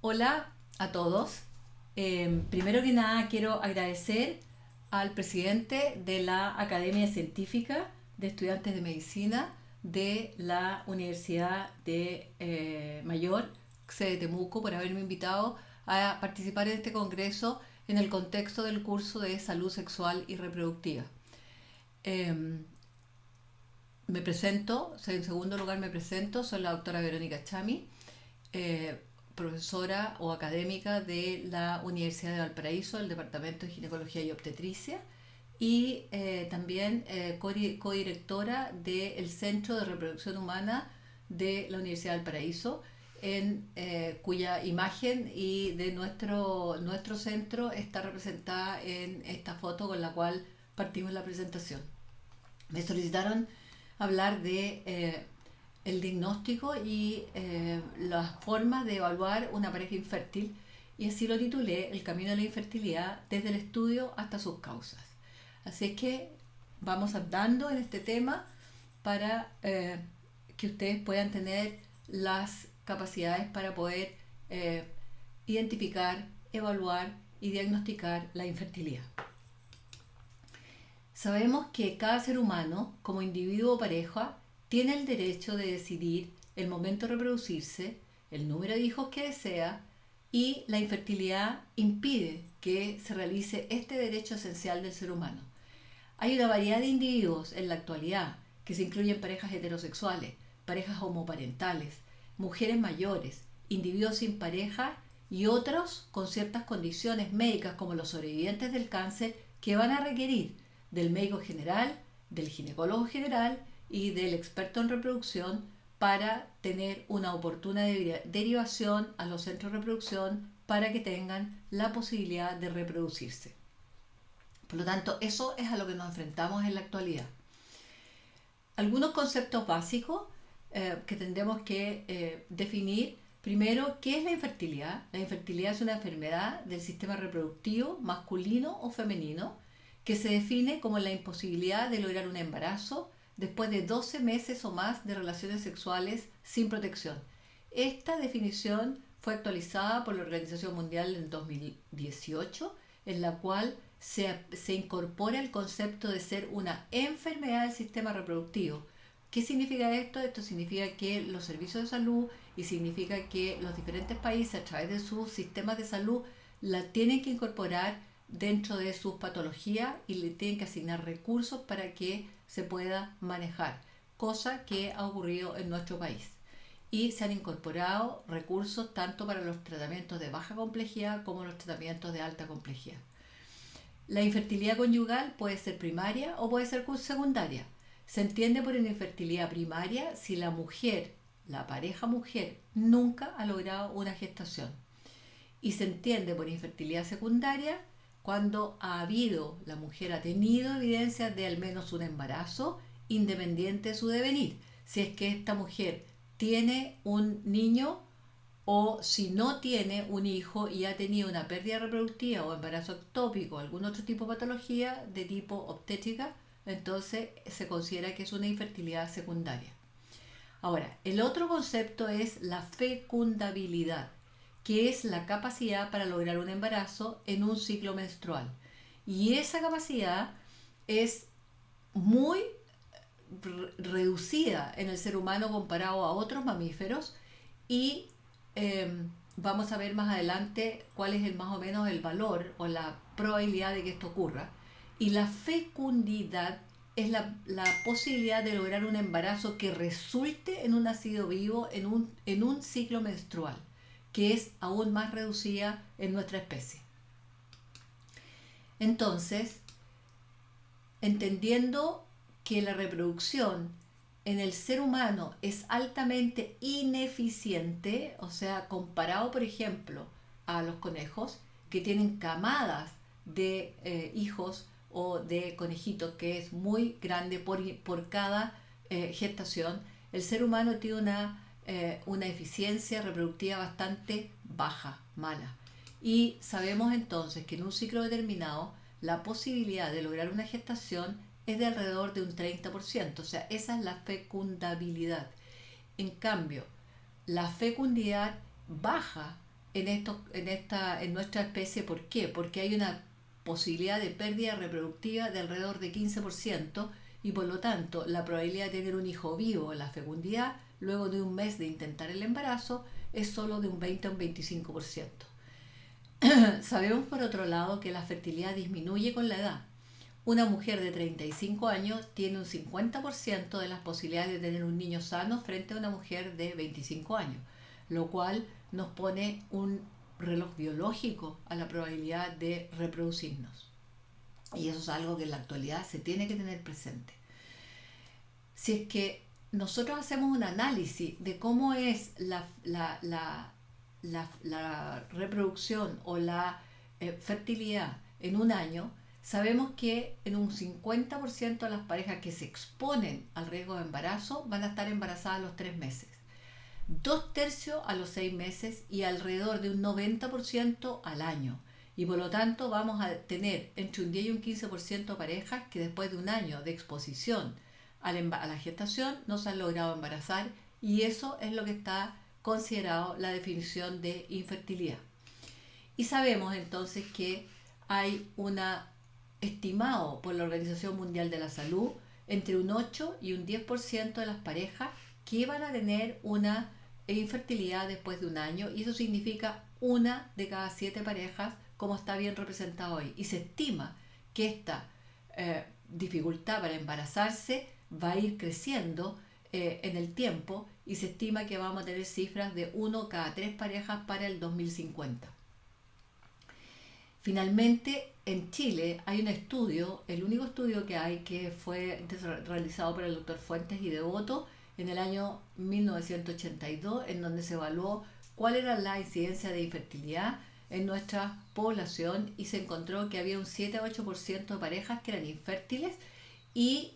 Hola a todos. Primero que nada quiero agradecer al presidente de la Academia Científica de Estudiantes de Medicina de la Universidad de Mayor, sede de Temuco, por haberme invitado a participar en este congreso en el contexto del curso de salud sexual y reproductiva. Eh, en segundo lugar me presento, soy la doctora Verónica Chami, eh, profesora o académica de la Universidad de Valparaíso, del Departamento de Ginecología y Obstetricia, y también codirectora del Centro de Reproducción Humana de la Universidad de Valparaíso, cuya imagen y de nuestro centro está representada en esta foto con la cual partimos la presentación. Me solicitaron hablar de el diagnóstico y las formas de evaluar una pareja infértil, y así lo titulé El camino de la infertilidad desde el estudio hasta sus causas. Así es que vamos andando en este tema para que ustedes puedan tener las capacidades para poder eh, identificar, evaluar y diagnosticar la infertilidad. Sabemos que cada ser humano, como individuo o pareja, tiene el derecho de decidir el momento de reproducirse, el número de hijos que desea, y la infertilidad impide que se realice este derecho esencial del ser humano. Hay una variedad de individuos en la actualidad que se incluyen parejas heterosexuales, parejas homoparentales, mujeres mayores, individuos sin pareja y otros con ciertas condiciones médicas como los sobrevivientes del cáncer que van a requerir del médico general, del ginecólogo general y del experto en reproducción para tener una oportuna derivación a los centros de reproducción para que tengan la posibilidad de reproducirse. Por lo tanto, eso es a lo que nos enfrentamos en la actualidad. Algunos conceptos básicos que tendremos que definir. Primero, ¿qué es la infertilidad? La infertilidad es una enfermedad del sistema reproductivo masculino o femenino que se define como la imposibilidad de lograr un embarazo después de 12 meses o más de relaciones sexuales sin protección. Esta definición fue actualizada por la Organización Mundial en 2018, en la cual se incorpora el concepto de ser una enfermedad del sistema reproductivo. ¿Qué significa esto? Esto significa que los servicios de salud y significa que los diferentes países a través de sus sistemas de salud la tienen que incorporar dentro de sus patologías y le tienen que asignar recursos para que se pueda manejar, cosa que ha ocurrido en nuestro país. Y se han incorporado recursos tanto para los tratamientos de baja complejidad como los tratamientos de alta complejidad. La infertilidad conyugal puede ser primaria o puede ser secundaria. Se entiende por una infertilidad primaria si la mujer, la pareja mujer, nunca ha logrado una gestación. Y se entiende por infertilidad secundaria cuando la mujer ha tenido evidencia de al menos un embarazo independiente de su devenir. Si es que esta mujer tiene un niño o si no tiene un hijo y ha tenido una pérdida reproductiva o embarazo ectópico o algún otro tipo de patología de tipo obstétrica, entonces se considera que es una infertilidad secundaria. Ahora, el otro concepto es la fecundabilidad, que es la capacidad para lograr un embarazo en un ciclo menstrual. Y esa capacidad es muy reducida en el ser humano comparado a otros mamíferos y eh, vamos a ver más adelante cuál es más o menos el valor o la probabilidad de que esto ocurra. Y la fecundidad es la posibilidad de lograr un embarazo que resulte en un nacido vivo en un ciclo menstrual, que es aún más reducida en nuestra especie. Entonces, entendiendo que la reproducción en el ser humano es altamente ineficiente, o sea, comparado, por ejemplo, a los conejos, que tienen camadas de hijos o de conejitos, que es muy grande por cada gestación, el ser humano tiene una eficiencia reproductiva bastante baja, mala. Y sabemos entonces que en un ciclo determinado la posibilidad de lograr una gestación es de alrededor de un 30%, o sea, esa es la fecundabilidad. En cambio, la fecundidad baja en nuestra especie. ¿Por qué? Porque hay una posibilidad de pérdida reproductiva de alrededor de 15% y por lo tanto la probabilidad de tener un hijo vivo en la fecundidad luego de un mes de intentar el embarazo es solo de un 20 a un 25%. Sabemos por otro lado que la fertilidad disminuye con la edad. Una mujer de 35 años tiene un 50% de las posibilidades de tener un niño sano frente a una mujer de 25 años, lo cual nos pone un reloj biológico a la probabilidad de reproducirnos. Y eso es algo que en la actualidad se tiene que tener presente. Si es que nosotros hacemos un análisis de cómo es la reproducción o la fertilidad en un año, sabemos que en un 50% de las parejas que se exponen al riesgo de embarazo van a estar embarazadas a los 3 meses, 2/3 a los 6 meses y alrededor de un 90% al año. Y por lo tanto vamos a tener entre un 10 y un 15% de parejas que después de un año de exposición a la gestación no se han logrado embarazar, y eso es lo que está considerado la definición de infertilidad. Y sabemos entonces que hay una estimado por la Organización Mundial de la Salud entre un 8 y un 10% de las parejas que van a tener una infertilidad después de un año, y eso significa una de cada 7 parejas, como está bien representado hoy. Y se estima que esta dificultad para embarazarse va a ir creciendo en el tiempo, y se estima que vamos a tener cifras de 1 cada 3 parejas para el 2050. Finalmente, en Chile hay un estudio, el único estudio que hay, que fue realizado por el doctor Fuentes y Devoto en el año 1982, en donde se evaluó cuál era la incidencia de infertilidad en nuestra población, y se encontró que había un 7 a 8% de parejas que eran infértiles, y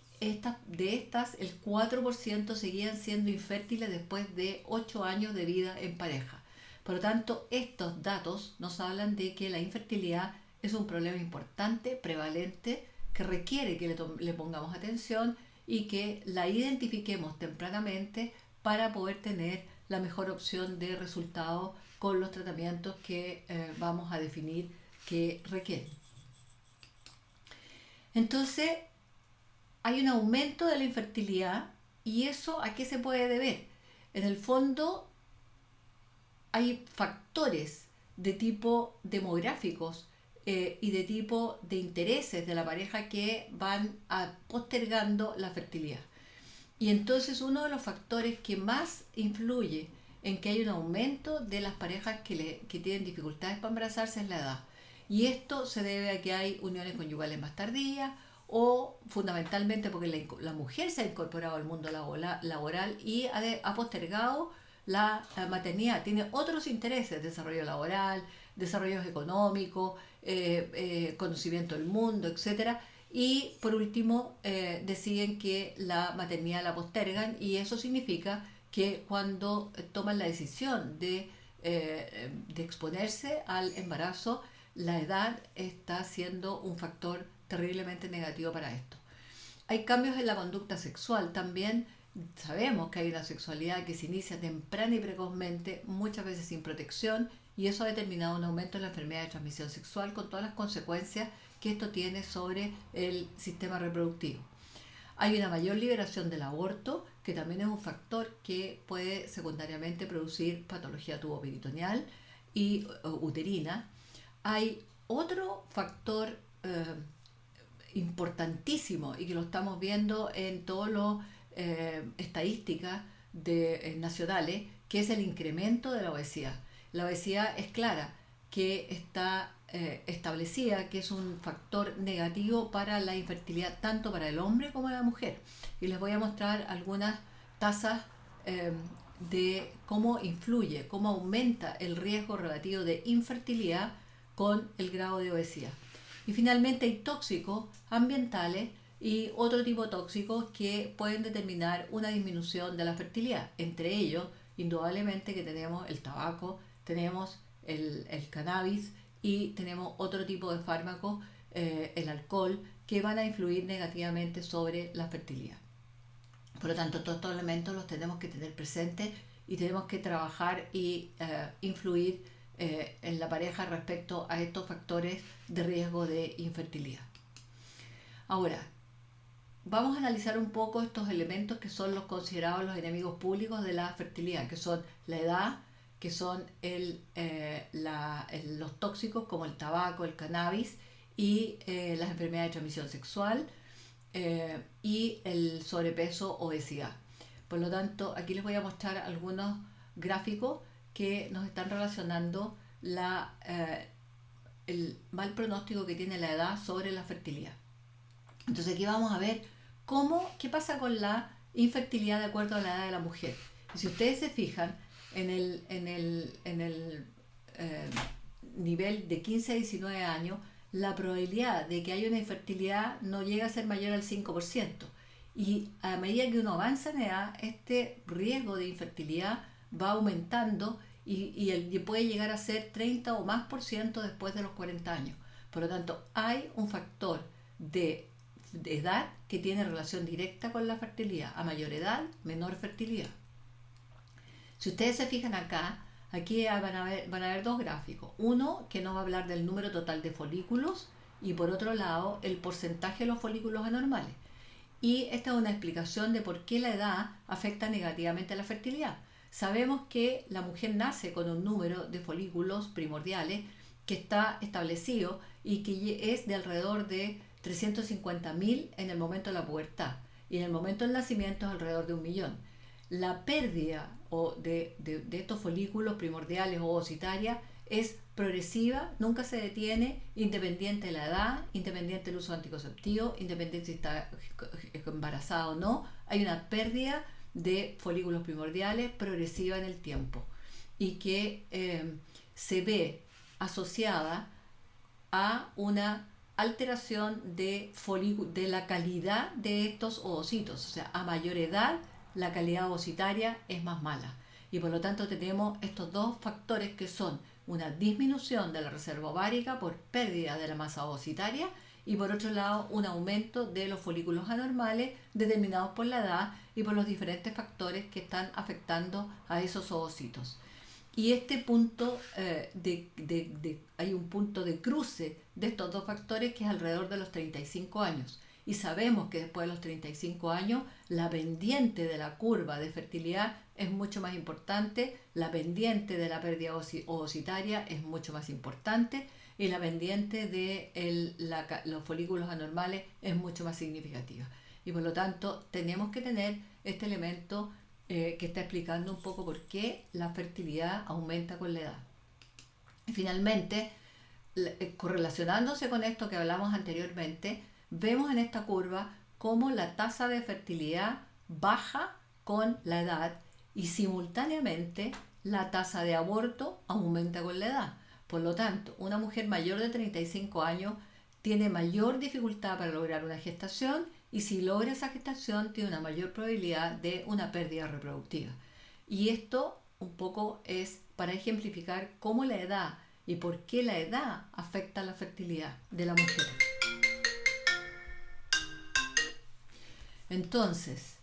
de estas el 4% seguían siendo infértiles después de 8 años de vida en pareja. Por lo tanto, estos datos nos hablan de que la infertilidad es un problema importante, prevalente, que requiere que le pongamos atención y que la identifiquemos tempranamente para poder tener la mejor opción de resultado con los tratamientos que vamos a definir que requieren. Entonces, hay un aumento de la infertilidad, y eso ¿a qué se puede deber? En el fondo, hay factores de tipo demográficos y de tipo de intereses de la pareja que van postergando la fertilidad. Y entonces uno de los factores que más influye en que hay un aumento de las parejas que tienen dificultades para embarazarse es la edad. Y esto se debe a que hay uniones conyugales más tardías, o fundamentalmente porque la mujer se ha incorporado al mundo laboral y ha postergado la maternidad. Tiene otros intereses: desarrollo laboral, desarrollo económico, conocimiento del mundo, etc. Y por último, deciden que la maternidad la postergan, y eso significa que cuando toman la decisión de exponerse al embarazo, la edad está siendo un factor terriblemente negativo para esto. Hay cambios en la conducta sexual también. Sabemos que hay una sexualidad que se inicia temprana y precozmente, muchas veces sin protección, y eso ha determinado un aumento en la enfermedad de transmisión sexual, con todas las consecuencias que esto tiene sobre el sistema reproductivo. Hay una mayor liberación del aborto, que también es un factor que puede secundariamente producir patología tuboperitoneal y uterina. Hay otro factor importantísimo, y que lo estamos viendo en todas las estadísticas nacionales, que es el incremento de la obesidad. La obesidad es clara que está establecida que es un factor negativo para la infertilidad, tanto para el hombre como para la mujer. Y les voy a mostrar algunas tasas de cómo influye, cómo aumenta el riesgo relativo de infertilidad con el grado de obesidad. Y finalmente hay tóxicos ambientales y otro tipo de tóxicos que pueden determinar una disminución de la fertilidad. Entre ellos, indudablemente, que tenemos el tabaco, tenemos el cannabis, y tenemos otro tipo de fármacos, el alcohol, que van a influir negativamente sobre la fertilidad. Por lo tanto, todos estos elementos los tenemos que tener presentes, y tenemos que trabajar y influir en la pareja respecto a estos factores de riesgo de infertilidad. Ahora, vamos a analizar un poco estos elementos que son los considerados los enemigos públicos de la fertilidad, que son la edad, que son los tóxicos como el tabaco, el cannabis y las enfermedades de transmisión sexual y el sobrepeso, obesidad. Por lo tanto, aquí les voy a mostrar algunos gráficos que nos están relacionando el mal pronóstico que tiene la edad sobre la fertilidad. Entonces aquí vamos a ver qué pasa con la infertilidad de acuerdo a la edad de la mujer. Y si ustedes se fijan en el nivel de 15 a 19 años, la probabilidad de que haya una infertilidad no llega a ser mayor al 5%. Y a medida que uno avanza en edad, este riesgo de infertilidad va aumentando y puede llegar a ser 30 o más por ciento después de los 40 años. Por lo tanto, hay un factor de edad que tiene relación directa con la fertilidad. A mayor edad, menor fertilidad. Si ustedes se fijan acá, aquí van a ver dos gráficos. Uno que nos va a hablar del número total de folículos y por otro lado el porcentaje de los folículos anormales. Y esta es una explicación de por qué la edad afecta negativamente a la fertilidad. Sabemos que la mujer nace con un número de folículos primordiales que está establecido y que es de alrededor de 350.000 en el momento de la pubertad y en el momento del nacimiento es alrededor de 1.000.000. La pérdida de estos folículos primordiales o ovocitarias es progresiva, nunca se detiene, independiente de la edad, independiente del uso de anticonceptivos, independiente si está embarazada o no. Hay una pérdida de folículos primordiales progresiva en el tiempo y que se ve asociada a una alteración de la calidad de estos ovocitos. O sea, a mayor edad la calidad ovocitaria es más mala y por lo tanto tenemos estos dos factores que son una disminución de la reserva ovárica por pérdida de la masa ovocitaria y por otro lado un aumento de los folículos anormales determinados por la edad y por los diferentes factores que están afectando a esos ovocitos. Y este punto hay un punto de cruce de estos dos factores que es alrededor de los 35 años. Y sabemos que después de los 35 años la pendiente de la curva de fertilidad es mucho más importante, la pendiente de la pérdida ovocitaria es mucho más importante y la pendiente de los folículos anormales es mucho más significativa. Y por lo tanto tenemos que tener este elemento que está explicando un poco por qué la fertilidad aumenta con la edad. Y finalmente, correlacionándose con esto que hablamos anteriormente, vemos en esta curva cómo la tasa de fertilidad baja con la edad y simultáneamente la tasa de aborto aumenta con la edad. Por lo tanto, una mujer mayor de 35 años tiene mayor dificultad para lograr una gestación y si logra esa gestación tiene una mayor probabilidad de una pérdida reproductiva. Y esto un poco es para ejemplificar cómo la edad y por qué la edad afecta la fertilidad de la mujer. Entonces,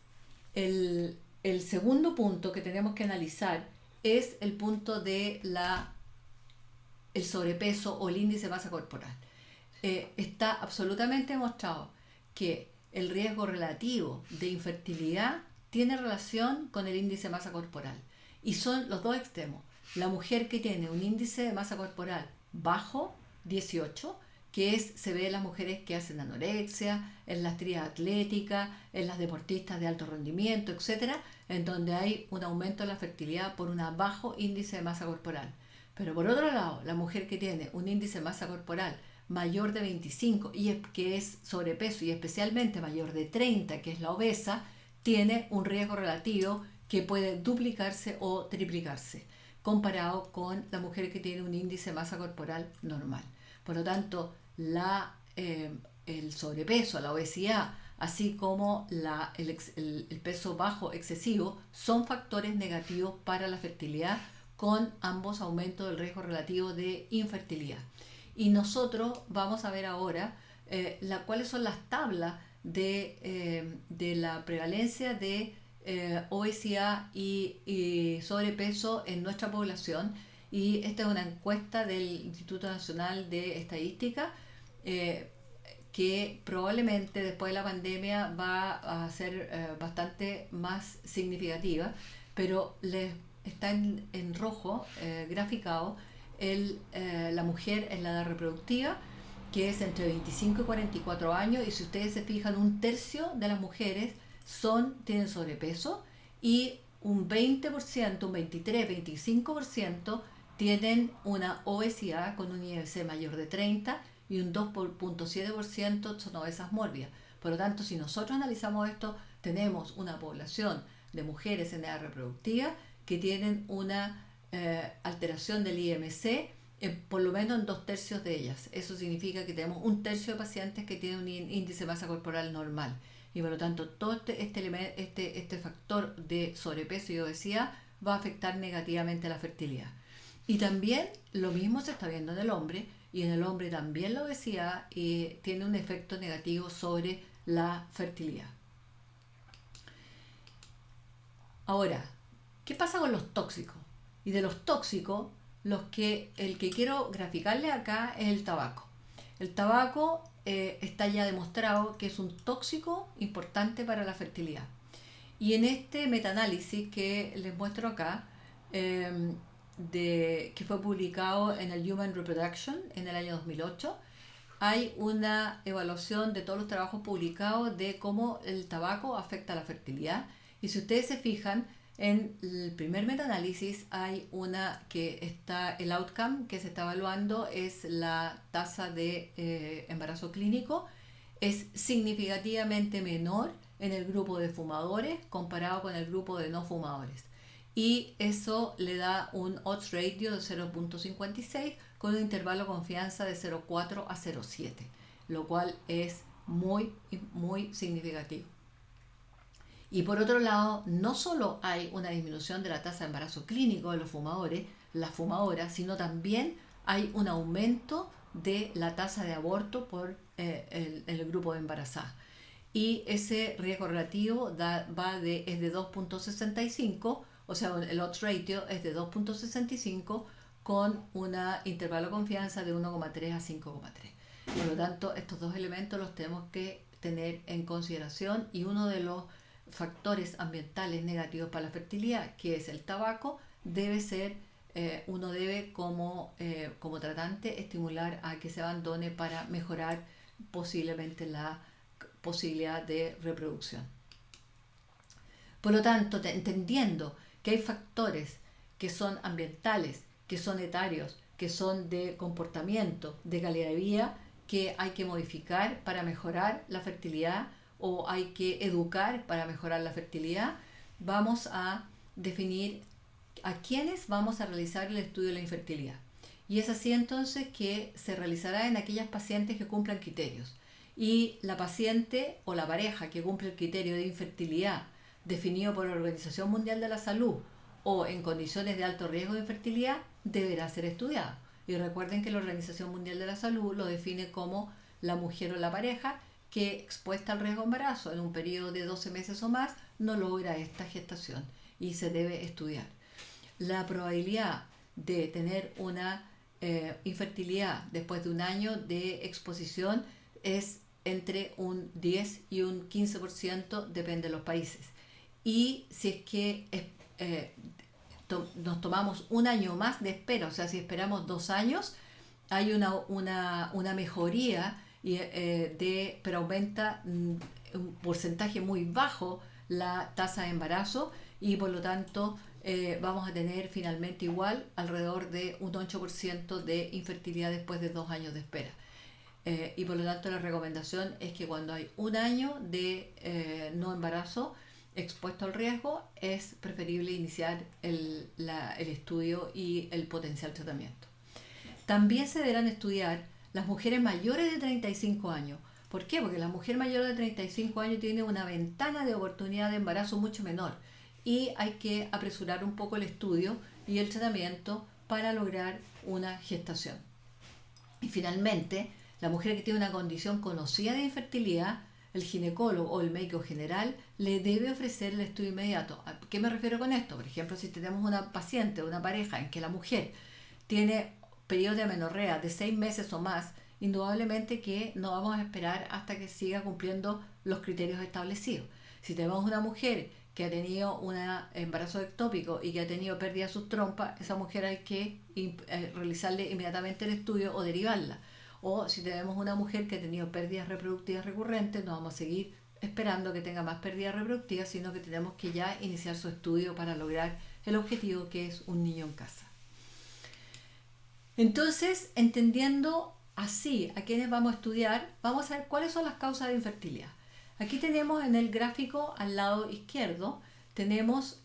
el segundo punto que tenemos que analizar es el punto de el sobrepeso o el índice de masa corporal. Está absolutamente demostrado que el riesgo relativo de infertilidad tiene relación con el índice de masa corporal y son los dos extremos. La mujer que tiene un índice de masa corporal bajo, 18, se ve en las mujeres que hacen anorexia, en las triatléticas, en las deportistas de alto rendimiento, etc., en donde hay un aumento de la fertilidad por un bajo índice de masa corporal. Pero por otro lado, la mujer que tiene un índice de masa corporal mayor de 25 y que es sobrepeso y especialmente mayor de 30, que es la obesa, tiene un riesgo relativo que puede duplicarse o triplicarse comparado con la mujer que tiene un índice de masa corporal normal. Por lo tanto, el sobrepeso, la obesidad, así como el peso bajo excesivo son factores negativos para la fertilidad con ambos aumentos del riesgo relativo de infertilidad. Y nosotros vamos a ver ahora cuáles son las tablas de la prevalencia de obesidad y sobrepeso en nuestra población y esta es una encuesta del Instituto Nacional de Estadística que probablemente después de la pandemia va a ser bastante más significativa, pero les está en rojo graficado la mujer en la edad reproductiva, que es entre 25 y 44 años, y si ustedes se fijan, un tercio de las mujeres tienen sobrepeso y un 20%, un 23, 25% tienen una obesidad con un IMC mayor de 30 y un 2.7% son obesas mórbidas. Por lo tanto, si nosotros analizamos esto, tenemos una población de mujeres en edad reproductiva que tienen una alteración del IMC por lo menos en 2/3 de ellas. Eso significa que tenemos un tercio de pacientes que tienen un índice de masa corporal normal. Y por lo tanto, todo este factor de sobrepeso y obesidad va a afectar negativamente la fertilidad. Y también lo mismo se está viendo en el hombre, y en el hombre también la obesidad tiene un efecto negativo sobre la fertilidad. Ahora, ¿qué pasa con los tóxicos? Y de los tóxicos, el que quiero graficarles acá es el tabaco. El tabaco está ya demostrado que es un tóxico importante para la fertilidad. Y en este metaanálisis que les muestro acá, que fue publicado en el Human Reproduction en el año 2008, hay una evaluación de todos los trabajos publicados de cómo el tabaco afecta a la fertilidad. Y si ustedes se fijan, en el primer metaanálisis hay el outcome que se está evaluando es la tasa de embarazo clínico. Es significativamente menor en el grupo de fumadores comparado con el grupo de no fumadores. Y eso le da un odds ratio de 0.56 con un intervalo de confianza de 0.4 a 0.7, lo cual es muy, muy significativo. Y por otro lado, no solo hay una disminución de la tasa de embarazo clínico de los fumadores, las fumadoras, sino también hay un aumento de la tasa de aborto por el grupo de embarazadas. Y ese riesgo relativo es de 2.65, o sea, el odds ratio es de 2.65 con un intervalo de confianza de 1,3 a 5,3. Por lo tanto, estos dos elementos los tenemos que tener en consideración, y uno de los factores ambientales negativos para la fertilidad, que es el tabaco, uno debe como tratante estimular a que se abandone para mejorar posiblemente la posibilidad de reproducción. Por lo tanto, entendiendo que hay factores que son ambientales, que son etarios, que son de comportamiento, de calidad de vida, que hay que modificar para mejorar la fertilidad, o hay que educar para mejorar la fertilidad, vamos a definir a quiénes vamos a realizar el estudio de la infertilidad. Y es así entonces que se realizará en aquellas pacientes que cumplan criterios. Y la paciente o la pareja que cumple el criterio de infertilidad definido por la Organización Mundial de la Salud o en condiciones de alto riesgo de infertilidad deberá ser estudiado. Y recuerden que la Organización Mundial de la Salud lo define como la mujer o la pareja que, expuesta al riesgo de embarazo en un periodo de 12 meses o más, no logra esta gestación y se debe estudiar. La probabilidad de tener una infertilidad después de un año de exposición es entre un 10 y un 15%, depende de los países. Y si es que nos tomamos un año más de espera, o sea, si esperamos 2 años, hay una mejoría, pero aumenta un porcentaje muy bajo la tasa de embarazo, y por lo tanto vamos a tener finalmente igual alrededor de un 8% de infertilidad después de 2 años de espera. Y por lo tanto la recomendación es que cuando hay un año de no embarazo expuesto al riesgo, es preferible iniciar el estudio y el potencial tratamiento. También se deberán estudiar las mujeres mayores de 35 años. ¿Por qué? Porque la mujer mayor de 35 años tiene una ventana de oportunidad de embarazo mucho menor, y hay que apresurar un poco el estudio y el tratamiento para lograr una gestación. Y finalmente, la mujer que tiene una condición conocida de infertilidad, el ginecólogo o el médico general le debe ofrecer el estudio inmediato. ¿A qué me refiero con esto? Por ejemplo, si tenemos una paciente o una pareja en que la mujer tiene periodos de amenorrea de 6 meses o más, indudablemente que no vamos a esperar hasta que siga cumpliendo los criterios establecidos. Si tenemos una mujer que ha tenido un embarazo ectópico y que ha tenido pérdida de sus trompas, esa mujer hay que realizarle inmediatamente el estudio o derivarla. O si tenemos una mujer que ha tenido pérdidas reproductivas recurrentes, no vamos a seguir esperando que tenga más pérdidas reproductivas, sino que tenemos que ya iniciar su estudio para lograr el objetivo, que es un niño en casa. Entonces, entendiendo así a quienes vamos a estudiar, vamos a ver cuáles son las causas de infertilidad. Aquí tenemos en el gráfico al lado izquierdo, tenemos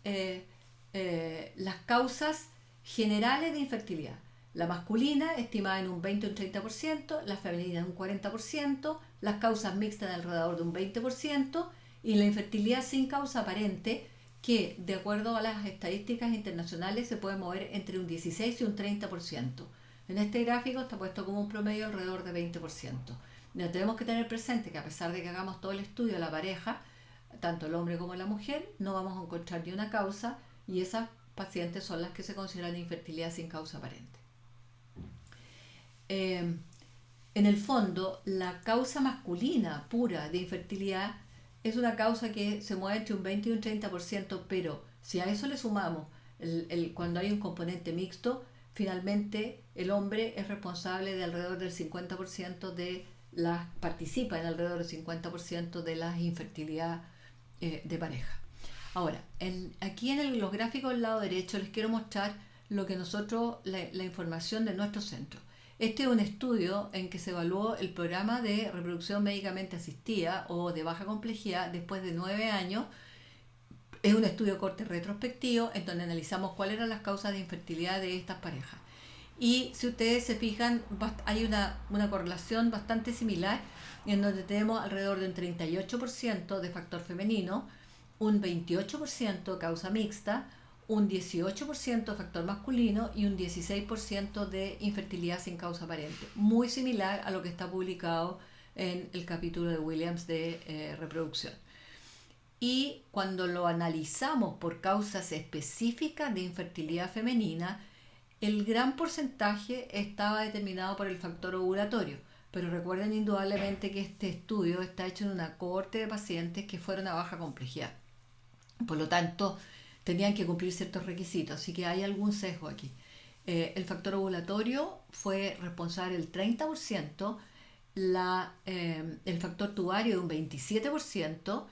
las causas generales de infertilidad. La masculina estimada en un 20 o un 30%, la femenina en un 40%, las causas mixtas en alrededor de un 20% y la infertilidad sin causa aparente, que de acuerdo a las estadísticas internacionales se puede mover entre un 16 y un 30%. En este gráfico está puesto como un promedio alrededor de 20%. Ya tenemos que tener presente que a pesar de que hagamos todo el estudio de la pareja, tanto el hombre como la mujer, no vamos a encontrar ni una causa, y esas pacientes son las que se consideran infertilidad sin causa aparente. En el fondo, la causa masculina pura de infertilidad es una causa que se mueve entre un 20 y un 30%, pero si a eso le sumamos cuando hay un componente mixto, finalmente el hombre es responsable de alrededor del 50% participa en alrededor del 50% de la infertilidad de pareja. Ahora, aquí en los gráficos del lado derecho les quiero mostrar lo que la información de nuestro centro. Este es un estudio en que se evaluó el programa de reproducción médicamente asistida o de baja complejidad después de 9 años. Es un estudio de corte retrospectivo en donde analizamos cuáles eran las causas de infertilidad de estas parejas. Y si ustedes se fijan, hay una correlación bastante similar en donde tenemos alrededor de un 38% de factor femenino, un 28% de causa mixta, un 18% de factor masculino y un 16% de infertilidad sin causa aparente. Muy similar a lo que está publicado en el capítulo de Williams de reproducción. Y cuando lo analizamos por causas específicas de infertilidad femenina, el gran porcentaje estaba determinado por el factor ovulatorio, pero recuerden indudablemente que este estudio está hecho en una cohorte de pacientes que fueron a baja complejidad. Por lo tanto, tenían que cumplir ciertos requisitos, así que hay algún sesgo aquí. El factor ovulatorio fue responsable del 30%, el factor tubario de un 27%,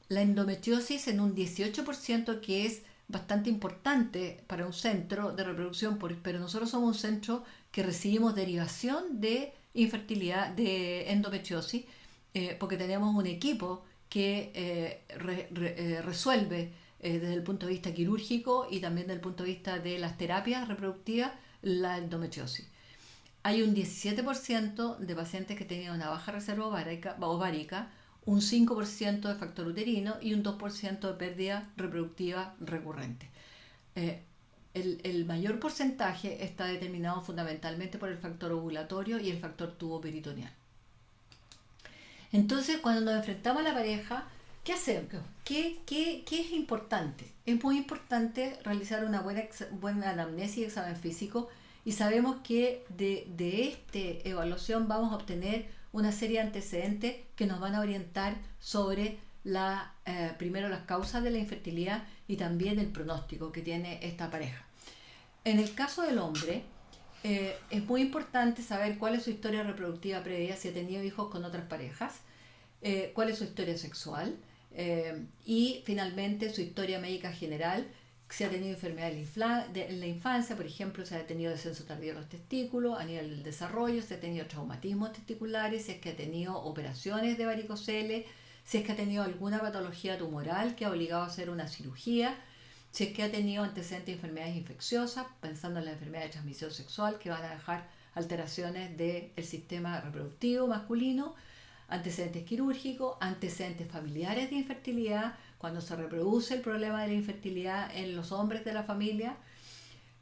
la endometriosis en un 18%, que es bastante importante para un centro de reproducción, pero nosotros somos un centro que recibimos derivación de infertilidad, de endometriosis, porque tenemos un equipo que resuelve desde el punto de vista quirúrgico y también desde el punto de vista de las terapias reproductivas la endometriosis. Hay un 17% de pacientes que tenían una baja reserva ovárica, un 5% de factor uterino y un 2% de pérdida reproductiva recurrente. El mayor porcentaje está determinado fundamentalmente por el factor ovulatorio y el factor tubo peritoneal. Entonces, cuando nos enfrentamos a la pareja, ¿qué hacemos? ¿Qué es importante? Es muy importante realizar una buena anamnesis y examen físico, y sabemos que de esta evaluación vamos a obtener una serie de antecedentes que nos van a orientar sobre primero las causas de la infertilidad y también el pronóstico que tiene esta pareja. En el caso del hombre, es muy importante saber cuál es su historia reproductiva previa, si ha tenido hijos con otras parejas, cuál es su historia sexual, y finalmente su historia médica general, si ha tenido enfermedades en la infancia, por ejemplo, si ha tenido descenso tardío de los testículos, a nivel del desarrollo, si ha tenido traumatismos testiculares, si es que ha tenido operaciones de varicocele, si es que ha tenido alguna patología tumoral que ha obligado a hacer una cirugía, si es que ha tenido antecedentes de enfermedades infecciosas, pensando en la enfermedad de transmisión sexual, que van a dejar alteraciones del sistema reproductivo masculino, antecedentes quirúrgicos, antecedentes familiares de infertilidad, cuando se reproduce el problema de la infertilidad en los hombres de la familia,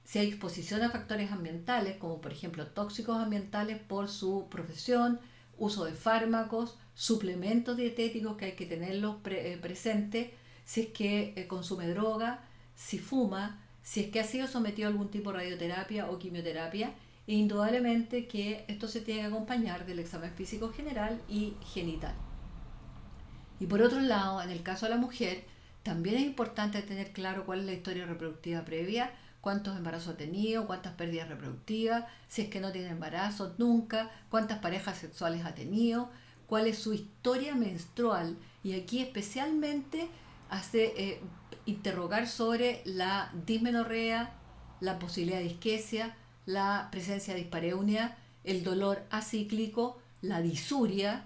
si hay exposición a factores ambientales, como por ejemplo tóxicos ambientales por su profesión, uso de fármacos, suplementos dietéticos que hay que tenerlos presentes, si es que consume droga, si fuma, si es que ha sido sometido a algún tipo de radioterapia o quimioterapia, e indudablemente que esto se tiene que acompañar del examen físico general y genital. Y por otro lado, en el caso de la mujer, también es importante tener claro cuál es la historia reproductiva previa, cuántos embarazos ha tenido, cuántas pérdidas reproductivas, si es que no tiene embarazos nunca, cuántas parejas sexuales ha tenido, cuál es su historia menstrual. Y aquí especialmente interrogar sobre la dismenorrea, la posibilidad de disquesia, la presencia de dispareunia, el dolor acíclico, la disuria,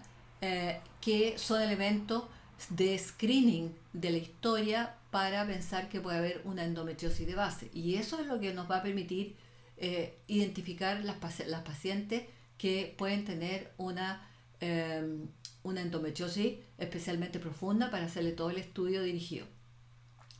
que son elementos de screening de la historia para pensar que puede haber una endometriosis de base. Y eso es lo que nos va a permitir identificar las pacientes que pueden tener una endometriosis especialmente profunda para hacerle todo el estudio dirigido.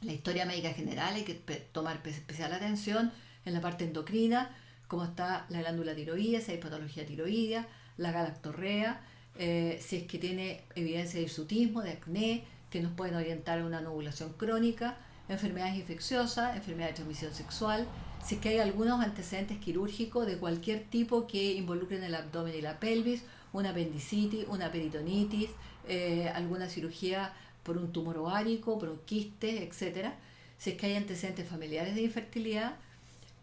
La historia médica general hay que tomar especial atención en la parte endocrina, cómo está la glándula tiroidea, si hay patología tiroidea, la galactorrea, si es que tiene evidencia de hirsutismo, de acné, que nos pueden orientar a una anovulación crónica, enfermedades infecciosas, enfermedades de transmisión sexual, si es que hay algunos antecedentes quirúrgicos de cualquier tipo que involucren el abdomen y la pelvis, una apendicitis, una peritonitis, alguna cirugía por un tumor ovárico, por un quiste, etc. Si es que hay antecedentes familiares de infertilidad,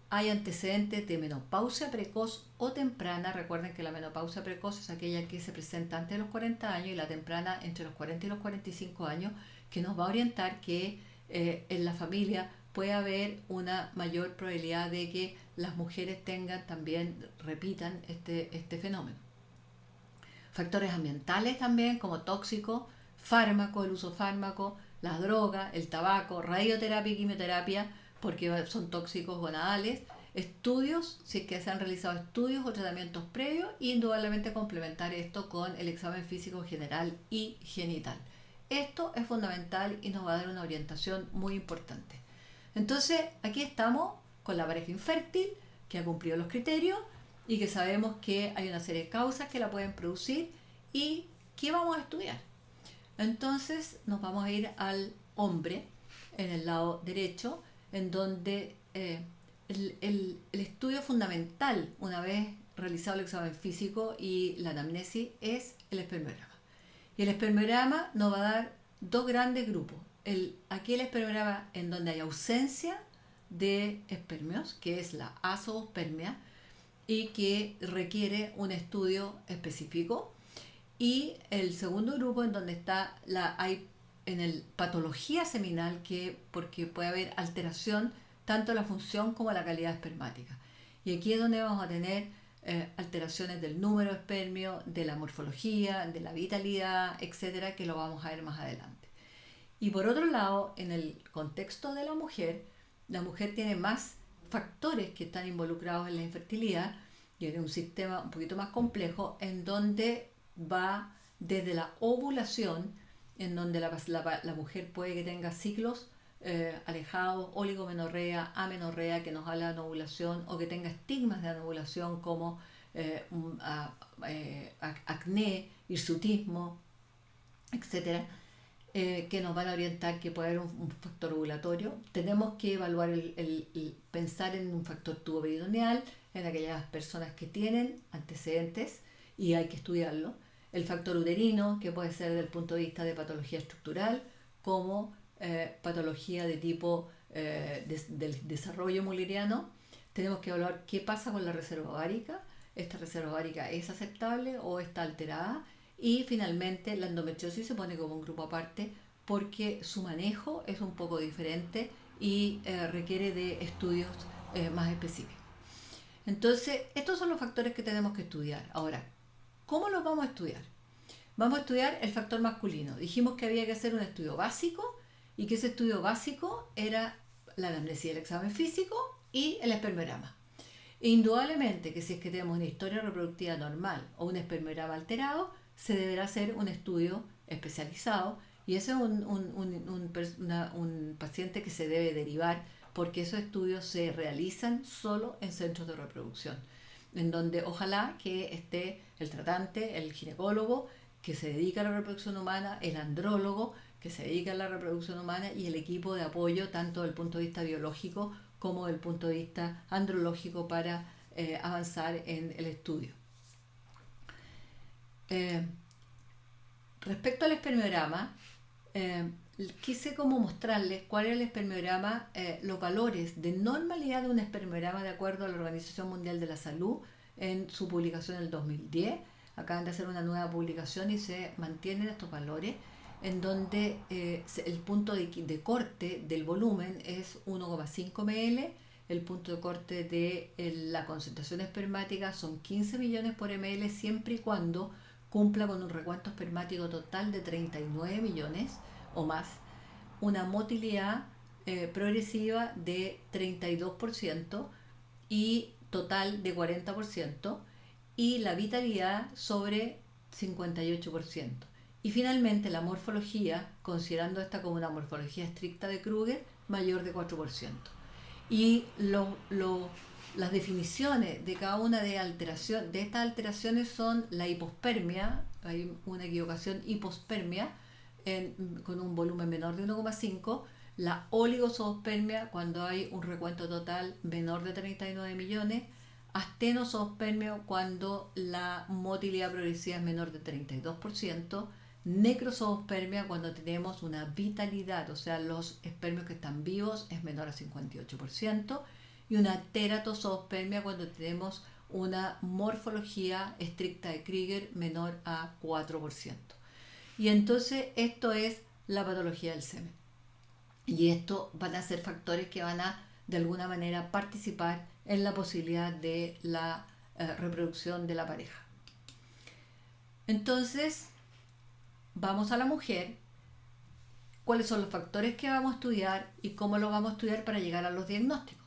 hay antecedentes de menopausia precoz o temprana. Recuerden que la menopausia precoz es aquella que se presenta antes de los 40 años y la temprana entre los 40 y los 45 años, que nos va a orientar que en la familia puede haber una mayor probabilidad de que las mujeres repitan este fenómeno. Factores ambientales también, como tóxicos, fármacos, el uso de fármacos, las drogas, el tabaco, radioterapia y quimioterapia, porque son tóxicos gonadales, estudios, si es que se han realizado estudios o tratamientos previos, e indudablemente complementar esto con el examen físico general y genital. Esto es fundamental y nos va a dar una orientación muy importante. Entonces, aquí estamos con la pareja infértil, que ha cumplido los criterios y que sabemos que hay una serie de causas que la pueden producir y ¿qué vamos a estudiar? Entonces nos vamos a ir al hombre en el lado derecho, en donde el estudio fundamental, una vez realizado el examen físico y la anamnesis, es el espermograma. Y el espermograma nos va a dar dos grandes grupos. Aquel espermograma en donde hay ausencia de espermios, que es la azoospermia, y que requiere un estudio específico. Y el segundo grupo en donde hay patología seminal, porque puede haber alteración tanto en la función como en la calidad espermática. Y aquí es donde vamos a tener alteraciones del número de espermio, de la morfología, de la vitalidad, etcétera, que lo vamos a ver más adelante. Y por otro lado, en el contexto de la mujer tiene más factores que están involucrados en la infertilidad y en un sistema un poquito más complejo, en donde va desde la ovulación, en donde la mujer puede que tenga ciclos alejados, oligomenorrea, amenorrea, que nos habla de anovulación, o que tenga estigmas de anovulación como acné, hirsutismo, etcétera, que nos van a orientar que puede haber un factor ovulatorio. Tenemos que evaluar pensar en un factor tubo peritoneal en aquellas personas que tienen antecedentes y hay que estudiarlo. El factor uterino, que puede ser desde el punto de vista de patología estructural, como patología de tipo del desarrollo mulleriano. Tenemos que evaluar qué pasa con la reserva ovárica. ¿Esta reserva ovárica es aceptable o está alterada? Y finalmente la endometriosis se pone como un grupo aparte porque su manejo es un poco diferente y requiere de estudios más específicos. Entonces, estos son los factores que tenemos que estudiar. Ahora, ¿cómo los vamos a estudiar? Vamos a estudiar el factor masculino. Dijimos que había que hacer un estudio básico y que ese estudio básico era la anamnesis del examen físico y el espermograma. E indudablemente que si es que tenemos una historia reproductiva normal o un espermograma alterado, se deberá hacer un estudio especializado y ese es un paciente que se debe derivar porque esos estudios se realizan solo en centros de reproducción, en donde ojalá que esté el tratante, el ginecólogo que se dedica a la reproducción humana, el andrólogo que se dedica a la reproducción humana y el equipo de apoyo tanto desde el punto de vista biológico como desde el punto de vista andrológico para avanzar en el estudio. Respecto al espermiograma, quise como mostrarles cuál era el espermiograma, los valores de normalidad de un espermiograma de acuerdo a la Organización Mundial de la Salud en su publicación del 2010. Acaban de hacer una nueva publicación y se mantienen estos valores, en donde el punto de corte del volumen es 1,5 ml, el punto de corte de la concentración espermática son 15 millones por ml, siempre y cuando cumpla con un recuento espermático total de 39 millones o más, una motilidad progresiva de 32% y total de 40%, y la vitalidad sobre 58%. Y finalmente la morfología, considerando esta como una morfología estricta de Kruger, mayor de 4%. Y las definiciones de cada una de estas alteraciones son la hipospermia, hay una equivocación, hipospermia con un volumen menor de 1,5, la oligozoospermia cuando hay un recuento total menor de 39 millones, astenozoospermia cuando la motilidad progresiva es menor de 32%, necrozoospermia cuando tenemos una vitalidad, o sea, los espermios que están vivos es menor a 58%, y una teratozoospermia cuando tenemos una morfología estricta de Krieger menor a 4%. Y entonces esto es la patología del semen. Y esto van a ser factores que van a, de alguna manera, participar en la posibilidad de la reproducción de la pareja. Entonces, vamos a la mujer, cuáles son los factores que vamos a estudiar y cómo los vamos a estudiar para llegar a los diagnósticos.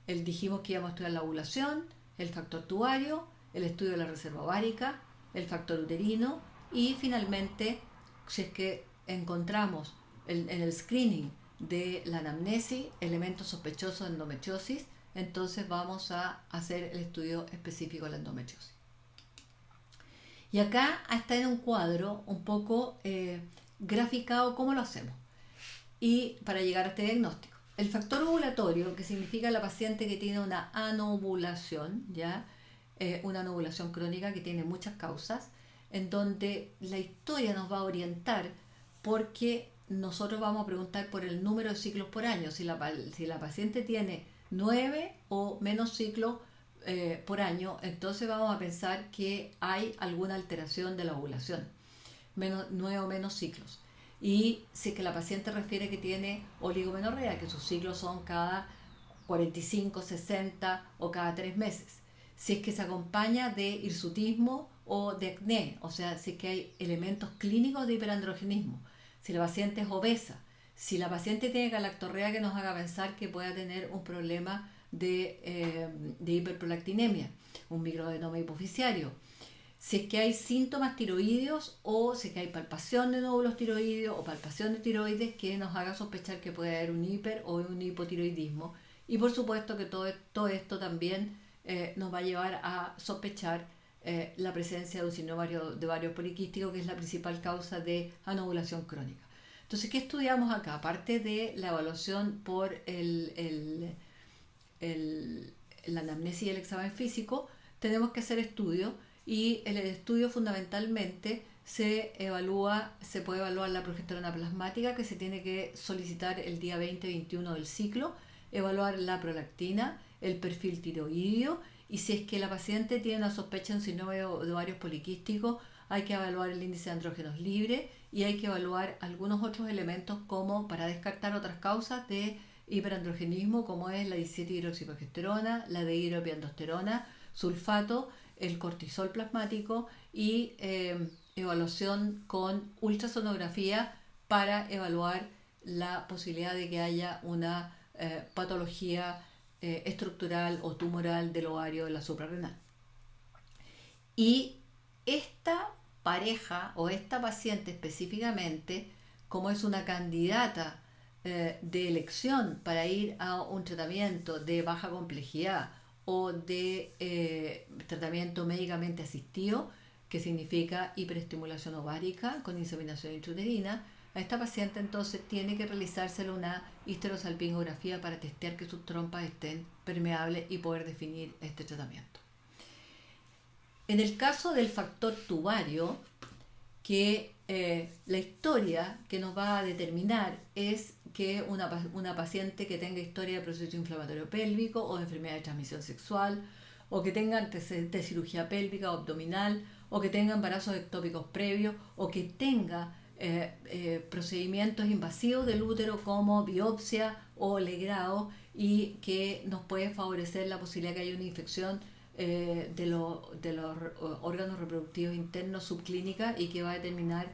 Dijimos que íbamos a estudiar la ovulación, el factor tubario, el estudio de la reserva ovárica, el factor uterino y finalmente, si es que encontramos en el screening de la anamnesis elementos sospechosos de endometriosis, entonces vamos a hacer el estudio específico de la endometriosis. Y acá está en un cuadro un poco graficado cómo lo hacemos y para llegar a este diagnóstico. El factor ovulatorio, que significa la paciente que tiene una anovulación, ¿ya? Una anovulación crónica que tiene muchas causas, en donde la historia nos va a orientar porque nosotros vamos a preguntar por el número de ciclos por año. Si la paciente tiene 9 o menos ciclos por año, entonces vamos a pensar que hay alguna alteración de la ovulación, 9 o menos ciclos. Y si es que la paciente refiere que tiene oligomenorrea, que sus ciclos son cada 45, 60 o cada 3 meses. Si es que se acompaña de hirsutismo o de acné, o sea, si es que hay elementos clínicos de hiperandrogenismo, si la paciente es obesa, si la paciente tiene galactorrea que nos haga pensar que pueda tener un problema de hiperprolactinemia, un microadenoma hipofisiario, si es que hay síntomas tiroideos o si es que hay palpación de nódulos tiroideos o palpación de tiroides que nos haga sospechar que puede haber un hiper o un hipotiroidismo. Y por supuesto que todo esto también nos va a llevar a sospechar la presencia de un síndrome de ovario poliquístico, que es la principal causa de anovulación crónica. Entonces, ¿qué estudiamos acá? Aparte de la evaluación por la anamnesis y el examen físico, tenemos que hacer estudios y el estudio fundamentalmente se puede evaluar la progesterona plasmática, que se tiene que solicitar el día 20-21 del ciclo, evaluar la prolactina, el perfil tiroideo, y si es que la paciente tiene una sospecha de un síndrome de ovarios poliquísticos, hay que evaluar el índice de andrógenos libres y hay que evaluar algunos otros elementos como para descartar otras causas de hiperandrogenismo, como es la 17-hidroxiprogesterona, la dehidroepiandrosterona, sulfato, el cortisol plasmático y evaluación con ultrasonografía para evaluar la posibilidad de que haya una patología estructural o tumoral del ovario de la suprarrenal. Y esta pareja o esta paciente específicamente, como es una candidata de elección para ir a un tratamiento de baja complejidad o de tratamiento médicamente asistido, que significa hiperestimulación ovárica con inseminación intrauterina, a esta paciente entonces tiene que realizársele una histerosalpingografía para testear que sus trompas estén permeables y poder definir este tratamiento. En el caso del factor tubario, que la historia que nos va a determinar es que una paciente que tenga historia de proceso inflamatorio pélvico o de enfermedad de transmisión sexual, o que tenga antecedentes de cirugía pélvica o abdominal, o que tenga embarazos ectópicos previos, o que tenga procedimientos invasivos del útero como biopsia o legrado, y que nos puede favorecer la posibilidad que haya una infección de los órganos reproductivos internos subclínica, y que va a determinar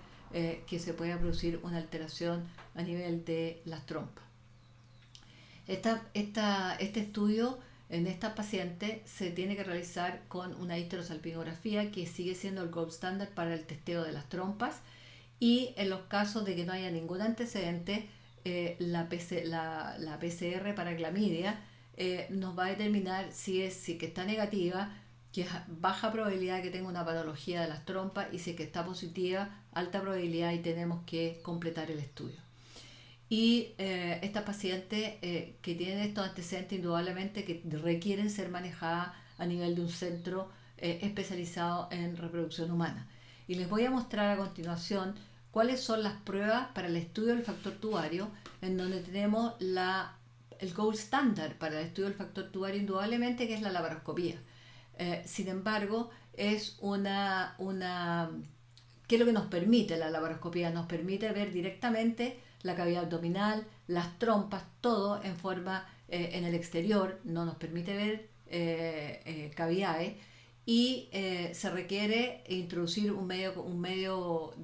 que se pueda producir una alteración a nivel de las trompas. Este estudio en estas pacientes se tiene que realizar con una histerosalpingografía, que sigue siendo el gold standard para el testeo de las trompas, y en los casos de que no haya ningún antecedente, la PCR para clamidia nos va a determinar si que está negativa, que es baja probabilidad que tenga una patología de las trompas, y si es que está positiva, alta probabilidad, y tenemos que completar el estudio. Y estas pacientes que tienen estos antecedentes, indudablemente que requieren ser manejadas a nivel de un centro especializado en reproducción humana. Y les voy a mostrar a continuación cuáles son las pruebas para el estudio del factor tubario, en donde tenemos el gold standard para el estudio del factor tubario, indudablemente, que es la laparoscopía. Sin embargo, es ¿qué es lo que nos permite la laparoscopía? Nos permite ver directamente la cavidad abdominal, las trompas, todo en forma en el exterior. No nos permite ver cavidades, y se requiere introducir un medio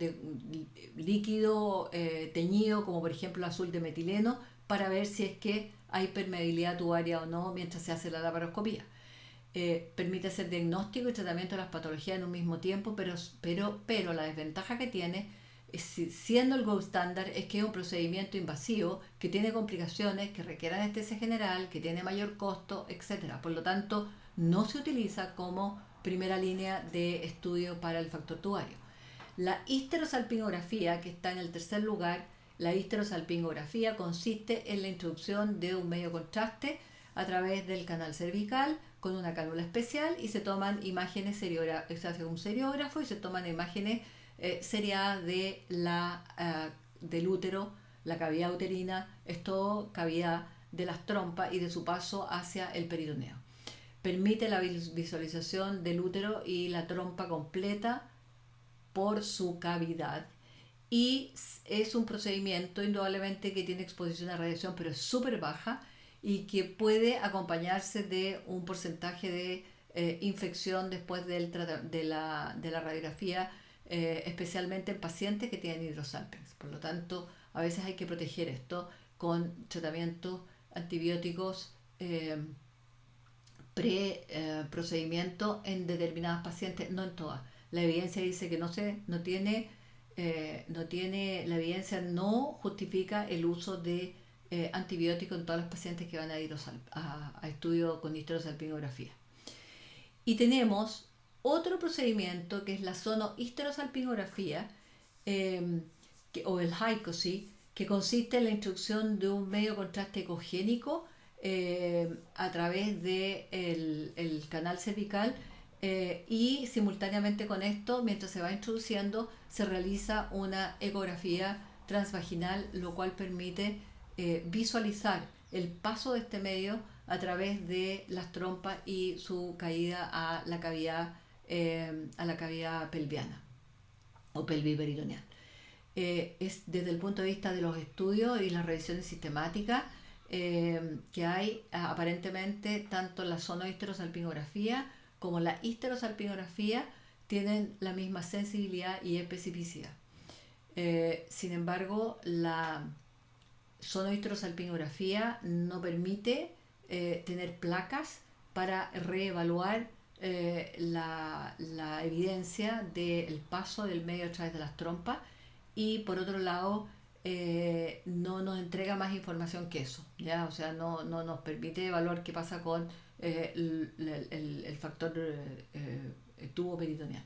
líquido teñido, como por ejemplo azul de metileno, para ver si es que hay permeabilidad tubaria o no mientras se hace la laparoscopía. Permite hacer diagnóstico y tratamiento de las patologías en un mismo tiempo, pero la desventaja que tiene, siendo el gold standard, es que es un procedimiento invasivo que tiene complicaciones, que requiere anestesia general, que tiene mayor costo, etc. Por lo tanto, no se utiliza como primera línea de estudio para el factor tubario. La histerosalpingografía, que está en el tercer lugar, la histerosalpingografía consiste en la introducción de un medio contraste a través del canal cervical con una cánula especial, y se toman imágenes se hace un seriógrafo y se toman imágenes seriadas del útero, la cavidad uterina, es todo cavidad de las trompas y de su paso hacia el peritoneo. Permite la visualización del útero y la trompa completa por su cavidad, y es un procedimiento indudablemente que tiene exposición a radiación, pero es súper baja, y que puede acompañarse de un porcentaje de infección después de la radiografía, especialmente en pacientes que tienen hidrosalpinx. Por lo tanto, a veces hay que proteger esto con tratamientos antibióticos procedimiento en determinadas pacientes, no en todas. La evidencia dice que la evidencia no justifica el uso de antibióticos en todos los pacientes que van a estudio con histerosalpingografía. Y tenemos otro procedimiento que es la sonohisterosalpingografía, o el HICOSY, que consiste en la introducción de un medio contraste ecogénico a través del canal cervical, y simultáneamente con esto, mientras se va introduciendo, se realiza una ecografía transvaginal, lo cual permite visualizar el paso de este medio a través de las trompas y su caída a la cavidad pelviana o pelviperitoneal. Es desde el punto de vista de los estudios y las revisiones sistemáticas que hay, aparentemente tanto la sonohisterosalpingografía como la histerosalpingografía tienen la misma sensibilidad y especificidad. Sin embargo, la sonohisterosalpingografía no permite tener placas para reevaluar la evidencia del paso del medio a través de las trompas, y por otro lado no nos entrega más información que eso, ¿ya? O sea, no nos permite evaluar qué pasa con el factor tubo peritoneal.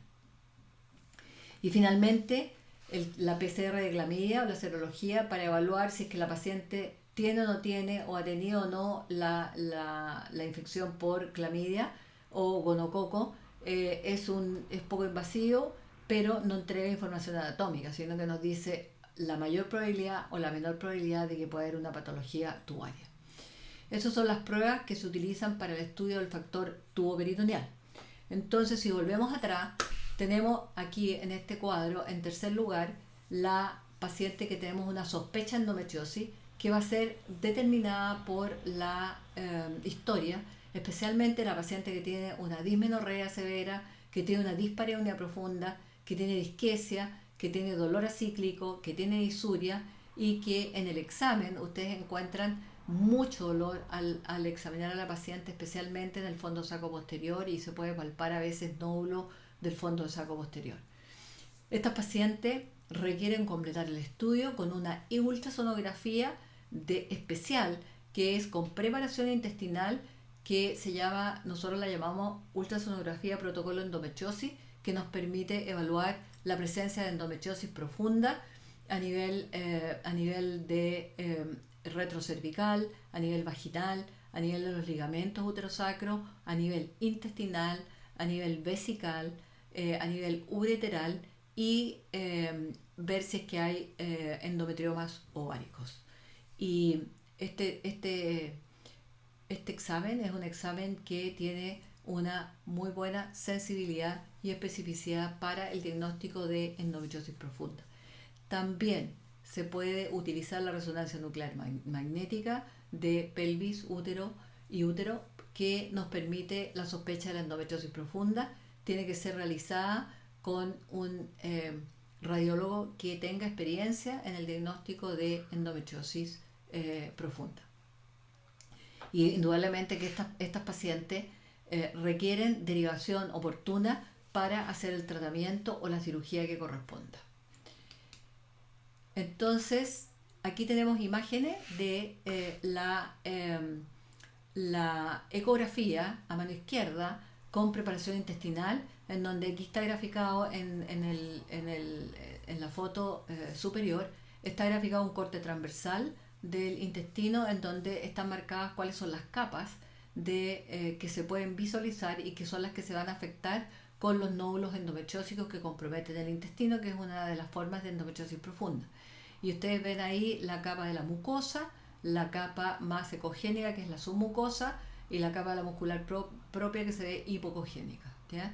Y finalmente la PCR de clamidia o la serología para evaluar si es que la paciente tiene o no tiene o ha tenido o no la infección por clamidia o gonococo. Es poco invasivo, pero no entrega información anatómica, sino que nos dice la mayor probabilidad o la menor probabilidad de que pueda haber una patología tubaria. Esas son las pruebas que se utilizan para el estudio del factor tuboperitoneal. Entonces, si volvemos atrás, tenemos aquí en este cuadro, en tercer lugar, la paciente que tenemos una sospecha de endometriosis, que va a ser determinada por la historia, especialmente la paciente que tiene una dismenorrea severa, que tiene una dispareunia profunda, que tiene disquesia, que tiene dolor acíclico, que tiene disuria y que en el examen ustedes encuentran mucho dolor al examinar a la paciente, especialmente en el fondo saco posterior, y se puede palpar a veces nódulo del fondo del saco posterior. Estas pacientes requieren completar el estudio con una ultrasonografía especial, que es con preparación intestinal, que nosotros la llamamos ultrasonografía protocolo endometriosis, que nos permite evaluar la presencia de endometriosis profunda a nivel de retrocervical, a nivel vaginal, a nivel de los ligamentos uterosacros, a nivel intestinal, a nivel vesical, a nivel ureteral y ver si es que hay endometriomas ováricos. Y este examen es un examen que tiene una muy buena sensibilidad y especificidad para el diagnóstico de endometriosis profunda. También se puede utilizar la resonancia nuclear magnética de pelvis, útero y útero, que nos permite la sospecha de la endometriosis profunda. Tiene que ser realizada con un radiólogo que tenga experiencia en el diagnóstico de endometriosis profunda. Y indudablemente que estas pacientes requieren derivación oportuna para hacer el tratamiento o la cirugía que corresponda. Entonces, aquí tenemos imágenes de la ecografía a mano izquierda con preparación intestinal, en donde aquí está graficado en la foto superior, está graficado un corte transversal del intestino, en donde están marcadas cuáles son las capas que se pueden visualizar y que son las que se van a afectar con los nódulos endometriósicos que comprometen el intestino, que es una de las formas de endometriosis profunda. Y ustedes ven ahí la capa de la mucosa, la capa más ecogénica, que es la submucosa, y la capa de la muscular propia, que se ve hipocogénica, ¿ya?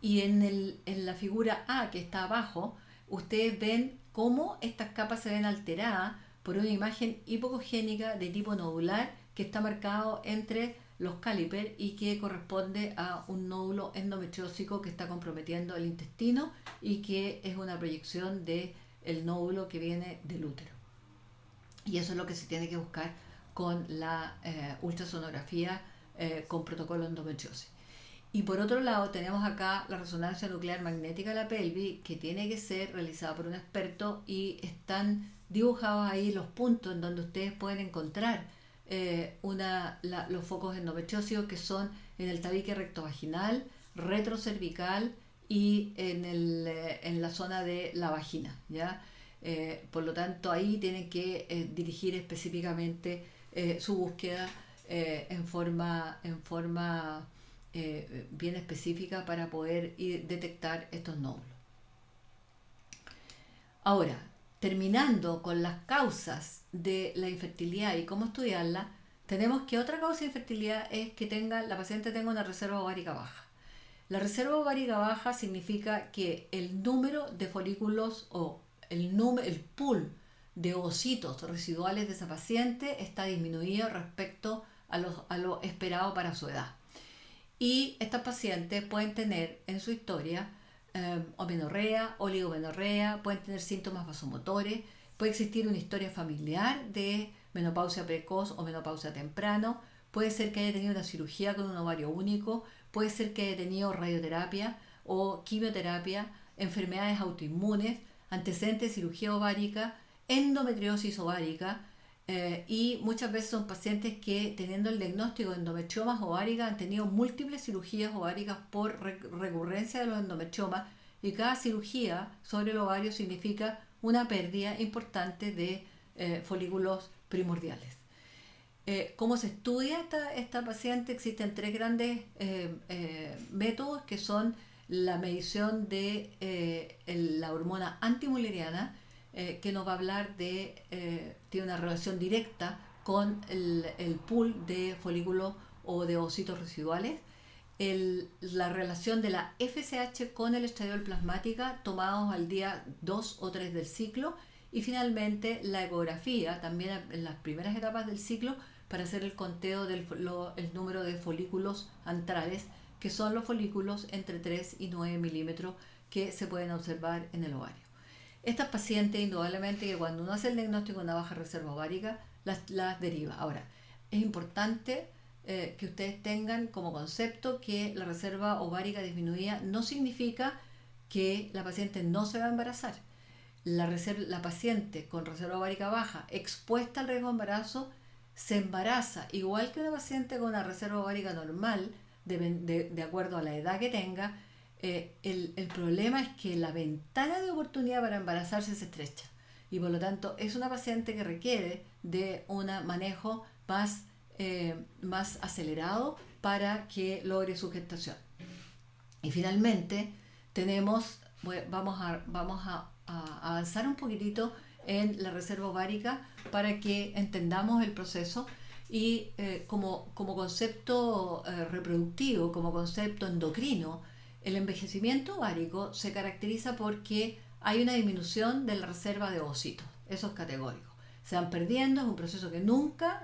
Y en la figura A, que está abajo, ustedes ven cómo estas capas se ven alteradas por una imagen hipocogénica de tipo nodular que está marcado entre los cálipers y que corresponde a un nódulo endometriósico que está comprometiendo el intestino y que es una proyección del nódulo que viene del útero. Y eso es lo que se tiene que buscar con la ultrasonografía con protocolo endometriosis. Y por otro lado tenemos acá la resonancia nuclear magnética de la pelvis, que tiene que ser realizada por un experto, y están dibujados ahí los puntos en donde ustedes pueden encontrar los focos endometriósicos, que son en el tabique rectovaginal, retrocervical y en la zona de la vagina, ¿ya? Por lo tanto, ahí tienen que dirigir específicamente su búsqueda en forma bien específica para poder detectar estos nódulos. Ahora, terminando con las causas de la infertilidad y cómo estudiarla, tenemos que otra causa de infertilidad es que la paciente tenga una reserva ovárica baja. La reserva ovárica baja significa que el número de folículos o el pool de ovocitos residuales de esa paciente está disminuido respecto a lo esperado para su edad. Y estas pacientes pueden tener en su historia amenorrea, oligomenorrea, pueden tener síntomas vasomotores, puede existir una historia familiar de menopausia precoz o menopausia temprano, puede ser que haya tenido una cirugía con un ovario único, puede ser que haya tenido radioterapia o quimioterapia, enfermedades autoinmunes, antecedentes de cirugía ovárica, endometriosis ovárica, y muchas veces son pacientes que, teniendo el diagnóstico de endometriomas ováricas, han tenido múltiples cirugías ováricas por recurrencia de los endometriomas, y cada cirugía sobre el ovario significa una pérdida importante de folículos primordiales. ¿Cómo se estudia esta paciente? Existen tres grandes métodos que son la medición de la hormona antimuleriana, que nos va a hablar tiene una relación directa con el pool de folículos o de ovocitos residuales, la relación de la FSH con el estradiol plasmática tomados al día 2 o 3 del ciclo, y finalmente la ecografía también en las primeras etapas del ciclo para hacer el conteo del el número de folículos antrales, que son los folículos entre 3 y 9 milímetros que se pueden observar en el ovario. Estas pacientes, indudablemente, que cuando uno hace el diagnóstico de una baja reserva ovárica, las deriva. Ahora, es importante que ustedes tengan como concepto que la reserva ovárica disminuida no significa que la paciente no se va a embarazar. La paciente con reserva ovárica baja expuesta al riesgo de embarazo se embaraza igual que una paciente con una reserva ovárica normal, de acuerdo a la edad que tenga. El problema es que la ventana de oportunidad para embarazarse se estrecha, y por lo tanto es una paciente que requiere de un manejo más acelerado para que logre su gestación. Y finalmente vamos a avanzar un poquitito en la reserva ovárica para que entendamos el proceso, y como concepto reproductivo, como concepto endocrino, el envejecimiento ovárico se caracteriza porque hay una disminución de la reserva de ovocitos. Eso es categórico. Se van perdiendo, es un proceso que nunca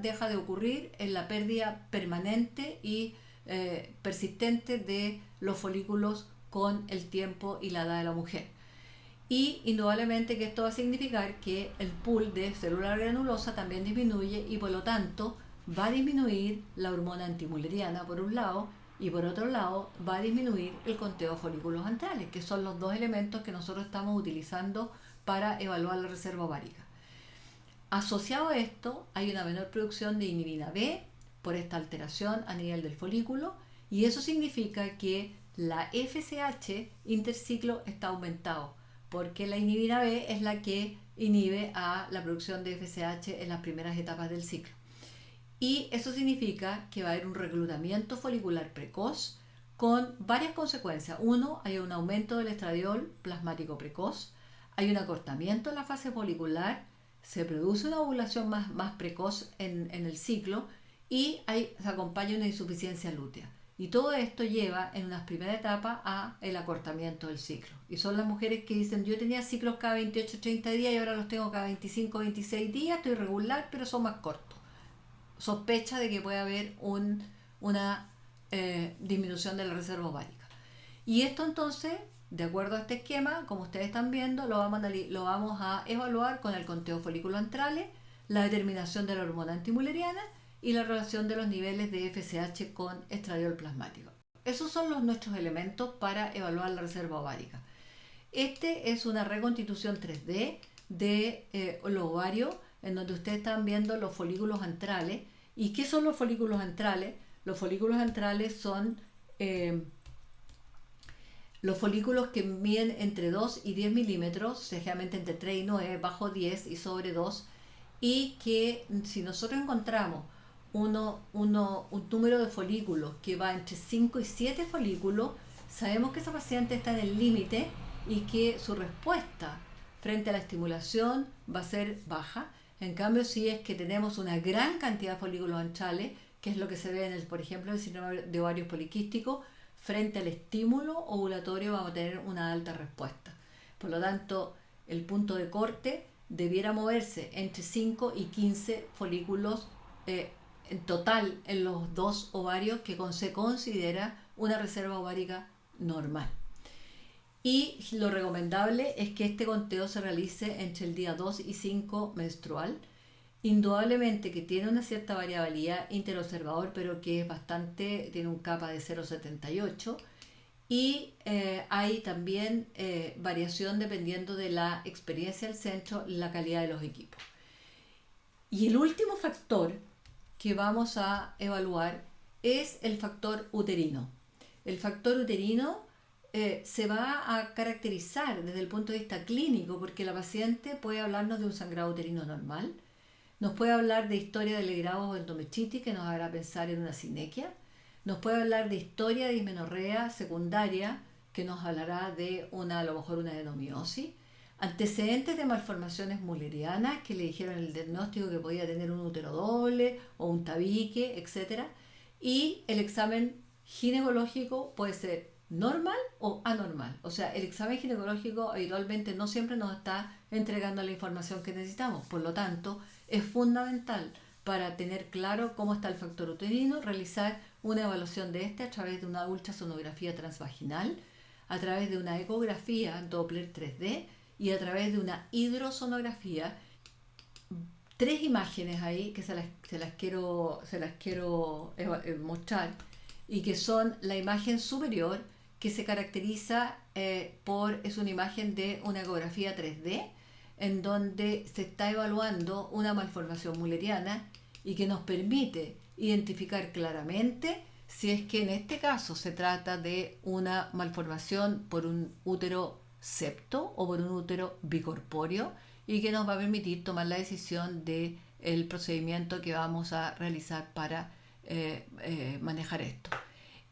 deja de ocurrir, en la pérdida permanente y persistente de los folículos con el tiempo y la edad de la mujer. Y indudablemente que esto va a significar que el pool de célula granulosa también disminuye, y por lo tanto va a disminuir la hormona antimuleriana por un lado, y por otro lado va a disminuir el conteo de folículos antrales, que son los dos elementos que nosotros estamos utilizando para evaluar la reserva ovárica. Asociado a esto hay una menor producción de inhibina B por esta alteración a nivel del folículo, y eso significa que la FSH interciclo está aumentado, porque la inhibina B es la que inhibe a la producción de FSH en las primeras etapas del ciclo. Y eso significa que va a haber un reclutamiento folicular precoz con varias consecuencias. Uno, hay un aumento del estradiol plasmático precoz, hay un acortamiento en la fase folicular, se produce una ovulación más precoz en el ciclo, y se acompaña una insuficiencia lútea. Y todo esto lleva en una primera etapa a el acortamiento del ciclo. Y son las mujeres que dicen: yo tenía ciclos cada 28-30 días y ahora los tengo cada 25-26 días, estoy regular, pero son más cortos. Sospecha de que puede haber una disminución de la reserva ovárica. Y esto entonces, de acuerdo a este esquema, como ustedes están viendo, lo vamos a evaluar con el conteo de folículos antrales, la determinación de la hormona antimuleriana y la relación de los niveles de FSH con estradiol plasmático. Esos son nuestros elementos para evaluar la reserva ovárica. Este es una reconstitución 3D de los ovarios, en donde ustedes están viendo los folículos antrales. ¿Y qué son los folículos antrales? Los folículos antrales son los folículos que miden entre 2 y 10 milímetros, generalmente entre 3 y 9, bajo 10 y sobre 2, y que si nosotros encontramos un número de folículos que va entre 5 y 7 folículos, sabemos que esa paciente está en el límite y que su respuesta frente a la estimulación va a ser baja. En cambio, si es que tenemos una gran cantidad de folículos antrales, que es lo que se ve por ejemplo, en el síndrome de ovarios poliquísticos, frente al estímulo ovulatorio vamos a tener una alta respuesta. Por lo tanto, el punto de corte debiera moverse entre 5 y 15 folículos en total en los dos ovarios, que se considera una reserva ovárica normal. Y lo recomendable es que este conteo se realice entre el día 2 y 5 menstrual. Indudablemente que tiene una cierta variabilidad interobservador, pero que es tiene un kappa de 0,78, y hay también variación dependiendo de la experiencia del centro y la calidad de los equipos. Y el último factor que vamos a evaluar es el factor uterino. El factor uterino se va a caracterizar desde el punto de vista clínico, porque la paciente puede hablarnos de un sangrado uterino normal, nos puede hablar de historia de legrados o endometritis, que nos hará pensar en una sinequia, nos puede hablar de historia de dismenorrea secundaria, que nos hablará de a lo mejor una adenomiosis, antecedentes de malformaciones mullerianas, que le dijeron el diagnóstico que podía tener un útero doble o un tabique, etc. Y el examen ginecológico puede ser normal o anormal. O sea, el examen ginecológico habitualmente no siempre nos está entregando la información que necesitamos. Por lo tanto, es fundamental para tener claro cómo está el factor uterino, realizar una evaluación de este a través de una ultrasonografía transvaginal, a través de una ecografía Doppler 3D y a través de una hidrosonografía. 3 imágenes ahí que se las quiero mostrar, y que son la imagen superior, que se caracteriza es una imagen de una ecografía 3D en donde se está evaluando una malformación mulleriana y que nos permite identificar claramente si es que en este caso se trata de una malformación por un útero septo o por un útero bicorpóreo, y que nos va a permitir tomar la decisión de el procedimiento que vamos a realizar para manejar esto.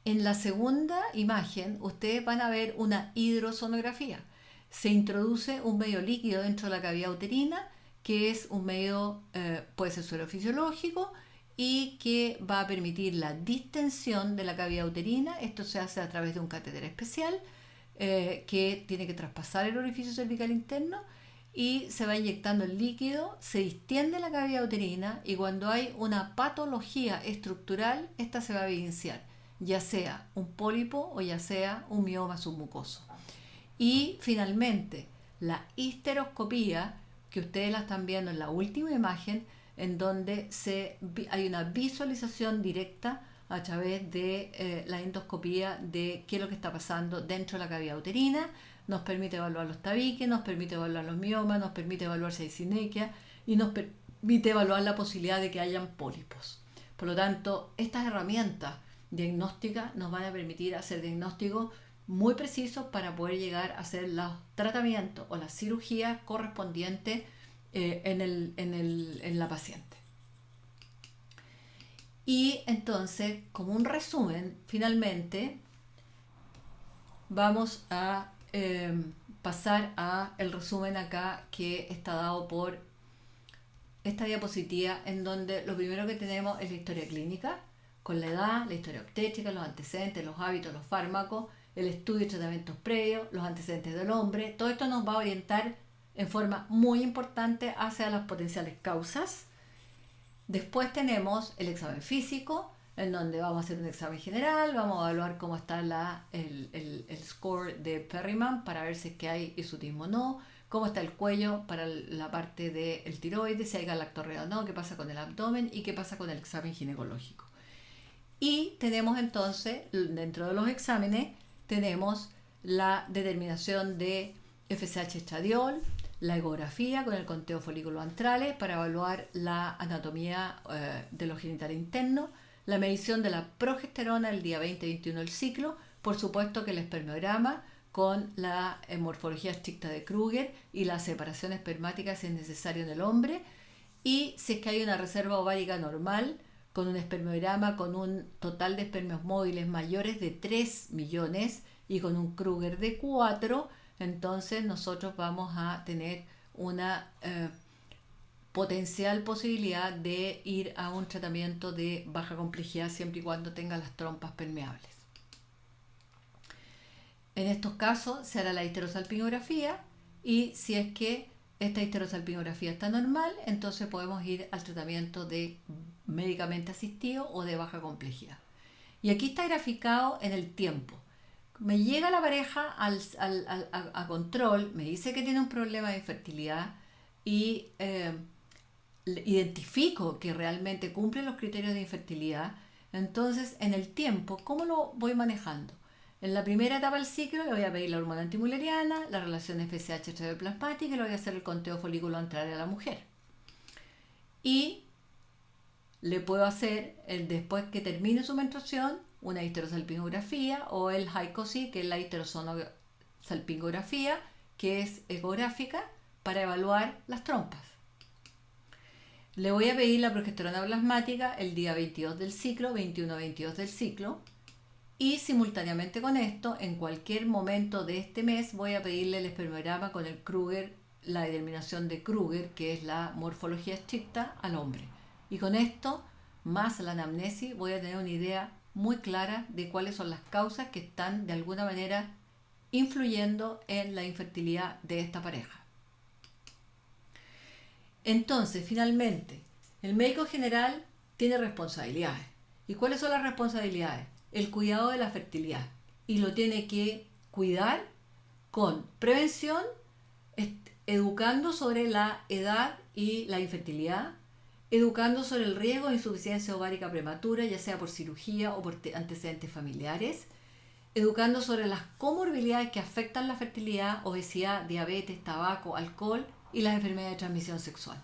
En la segunda imagen ustedes van a ver una hidrosonografía. Se introduce un medio líquido dentro de la cavidad uterina, que es un medio, puede ser suero fisiológico, y que va a permitir la distensión de la cavidad uterina. Esto se hace a través de un catéter especial que tiene que traspasar el orificio cervical interno, y se va inyectando el líquido, se distiende la cavidad uterina, y cuando hay una patología estructural, esta se va a evidenciar, ya sea un pólipo o ya sea un mioma submucoso. Y finalmente, la histeroscopía, que ustedes la están viendo en la última imagen, en donde hay una visualización directa a través de la endoscopía de qué es lo que está pasando dentro de la cavidad uterina. Nos permite evaluar los tabiques, nos permite evaluar los miomas, nos permite evaluar si hay sinequia y nos permite evaluar la posibilidad de que hayan pólipos. Por lo tanto, estas herramientas diagnósticas nos van a permitir hacer diagnósticos muy precisos para poder llegar a hacer los tratamientos o las cirugías correspondientes en la paciente. Y entonces, como un resumen, finalmente vamos a pasar a el resumen acá, que está dado por esta diapositiva, en donde lo primero que tenemos es la historia clínica, con la edad, la historia obstétrica, los antecedentes, los hábitos, los fármacos, el estudio y tratamientos previos, los antecedentes del hombre. Todo esto nos va a orientar en forma muy importante hacia las potenciales causas. Después tenemos el examen físico, en donde vamos a hacer un examen general, vamos a evaluar cómo está el score de Perryman para ver si es que hay hirsutismo o no, cómo está el cuello para la parte del tiroides, si hay galactorrea o no, qué pasa con el abdomen y qué pasa con el examen ginecológico. Y tenemos entonces, dentro de los exámenes, tenemos la determinación de FSH estradiol, la ecografía con el conteo folículos antrales para evaluar la anatomía de los genitales internos, la medición de la progesterona el día 20-21 del ciclo, por supuesto que el espermograma con la morfología estricta de Kruger y la separación espermática si es necesario en el hombre, y si es que hay una reserva ovárica normal con un espermograma con un total de espermios móviles mayores de 3 millones y con un Kruger de 4, entonces nosotros vamos a tener una potencial posibilidad de ir a un tratamiento de baja complejidad siempre y cuando tenga las trompas permeables. En estos casos se hará la histerosalpingografía, y si es que esta histerosalpingografía está normal, entonces podemos ir al tratamiento de médicamente asistido o de baja complejidad. Y aquí está graficado en el tiempo. Me llega la pareja a control, me dice que tiene un problema de infertilidad y identifico que realmente cumple los criterios de infertilidad. Entonces, en el tiempo, ¿cómo lo voy manejando? En la primera etapa del ciclo le voy a pedir la hormona antimulleriana, la relación FSH estradiol plasmática, y le voy a hacer el conteo folículo antral a la mujer. Y le puedo hacer, después que termine su menstruación, una histerosalpingografía, o el HICOSI, que es la histerosalpingografía, que es ecográfica, para evaluar las trompas. Le voy a pedir la progesterona plasmática el día 22 del ciclo, 21-22 del ciclo, y simultáneamente con esto, en cualquier momento de este mes, voy a pedirle el espermograma con el Kruger, la determinación de Kruger, que es la morfología estricta, al hombre. Y con esto, más la anamnesis, voy a tener una idea muy clara de cuáles son las causas que están de alguna manera influyendo en la infertilidad de esta pareja. Entonces, finalmente, el médico general tiene responsabilidades. ¿Y cuáles son las responsabilidades? El cuidado de la fertilidad. Y lo tiene que cuidar con prevención, educando sobre la edad y la infertilidad, educando sobre el riesgo de insuficiencia ovárica prematura, ya sea por cirugía o por antecedentes familiares, educando sobre las comorbilidades que afectan la fertilidad, obesidad, diabetes, tabaco, alcohol y las enfermedades de transmisión sexual.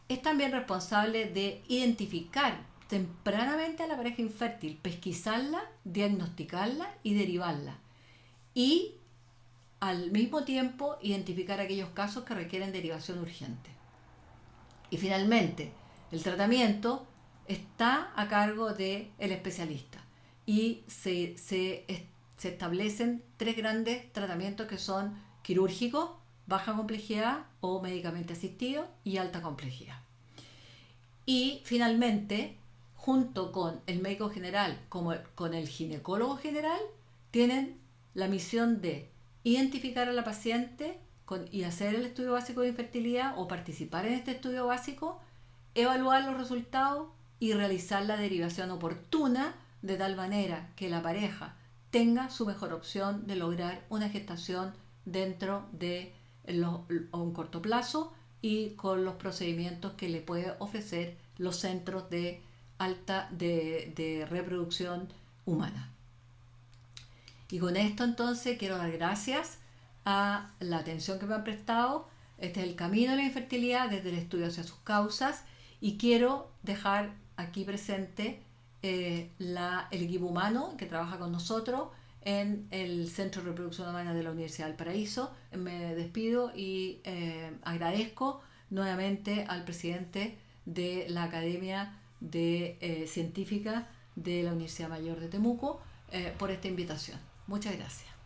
Es también responsable de identificar tempranamente a la pareja infértil, pesquisarla, diagnosticarla y derivarla. Y al mismo tiempo identificar aquellos casos que requieren derivación urgente. Y finalmente, el tratamiento está a cargo del especialista y se establecen 3 grandes tratamientos que son quirúrgicos, baja complejidad o médicamente asistido y alta complejidad. Y finalmente, junto con el médico general como con el ginecólogo general, tienen la misión de identificar a la paciente y hacer el estudio básico de infertilidad o participar en este estudio básico, evaluar los resultados y realizar la derivación oportuna de tal manera que la pareja tenga su mejor opción de lograr una gestación dentro de un corto plazo y con los procedimientos que le puede ofrecer los centros de reproducción humana. Y con esto entonces quiero dar gracias a la atención que me han prestado. Este es el camino de la infertilidad desde el estudio hacia sus causas, y quiero dejar aquí presente el equipo humano que trabaja con nosotros en el Centro de Reproducción Humana de la Universidad del Paraíso. Me despido y agradezco nuevamente al presidente de la Academia Científica de la Universidad Mayor de Temuco por esta invitación. Muchas gracias.